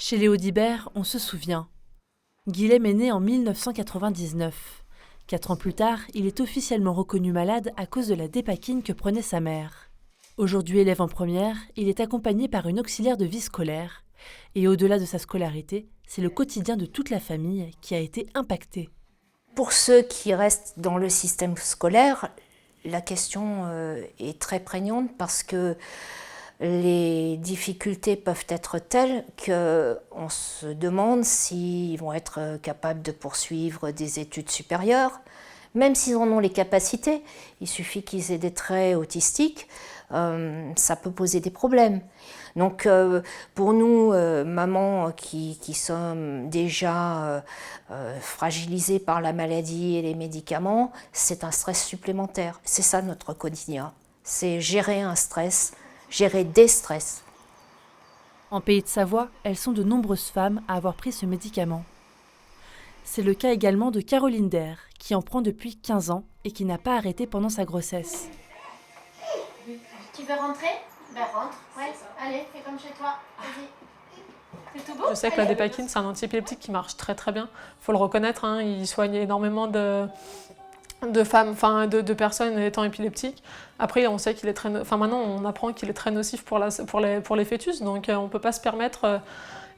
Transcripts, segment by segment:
Chez les Audibert, on se souvient. Guilhem est né en 1999. 4 ans plus tard, il est officiellement reconnu malade à cause de la dépakine que prenait sa mère. Aujourd'hui élève en première, il est accompagné par une auxiliaire de vie scolaire. Et au-delà de sa scolarité, c'est le quotidien de toute la famille qui a été impacté. Pour ceux qui restent dans le système scolaire, la question est très prégnante parce que les difficultés peuvent être telles qu'on se demande s'ils vont être capables de poursuivre des études supérieures, même s'ils en ont les capacités. Il suffit qu'ils aient des traits autistiques, ça peut poser des problèmes. Donc pour nous, mamans qui sommes déjà fragilisées par la maladie et les médicaments, c'est un stress supplémentaire. C'est ça notre quotidien, c'est gérer un stress, gérer des stress. En Pays de Savoie, elles sont de nombreuses femmes à avoir pris ce médicament. C'est le cas également de Caroline Der, qui en prend depuis 15 ans et qui n'a pas arrêté pendant sa grossesse. Tu veux rentrer? Ben rentre, ouais. Allez, fais comme chez toi, vas-y. C'est tout beau? Je sais que la dépakine, c'est un antiépileptique qui marche très très bien. Il faut le reconnaître, hein, il soigne énormément de femmes, enfin de personnes étant épileptiques. Après, on sait qu'il est très, maintenant on apprend qu'il est très nocif pour les fœtus, donc on peut pas se permettre.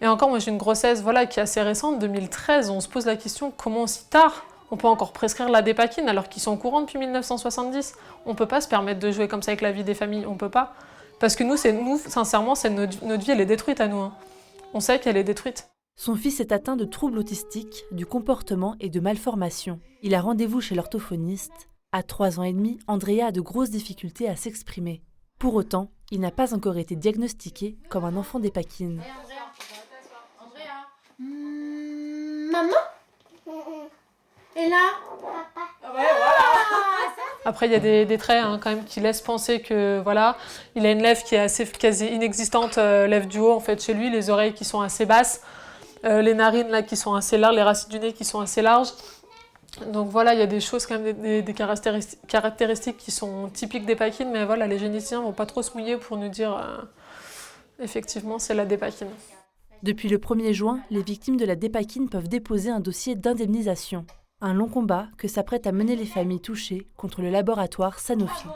Et encore, moi j'ai une grossesse, voilà, qui est assez récente, 2013. On se pose la question comment si tard on peut encore prescrire la dépakine alors qu'ils sont au courant depuis 1970. On peut pas se permettre de jouer comme ça avec la vie des familles, on peut pas. Parce que nous, sincèrement, notre vie, elle est détruite à nous. Hein. On sait qu'elle est détruite. Son fils est atteint de troubles autistiques, du comportement et de malformations. Il a rendez-vous chez l'orthophoniste. À 3 ans et demi, Andrea a de grosses difficultés à s'exprimer. Pour autant, il n'a pas encore été diagnostiqué comme un enfant dépakine. Maman? Et là? Papa. Ouais, voilà. Après, il y a des traits hein, quand même qui laissent penser que voilà, il a une lèvre qui est assez quasi inexistante, lèvre du haut en fait chez lui, les oreilles qui sont assez basses, les narines là qui sont assez larges, les racines du nez qui sont assez larges. Donc voilà, il y a des choses quand même des caractéristiques qui sont typiques des dépakine, mais voilà, les généticiens vont pas trop se mouiller pour nous dire effectivement c'est la dépakine. Depuis le 1er juin, les victimes de la dépakine peuvent déposer un dossier d'indemnisation. Un long combat que s'apprêtent à mener les familles touchées contre le laboratoire Sanofi.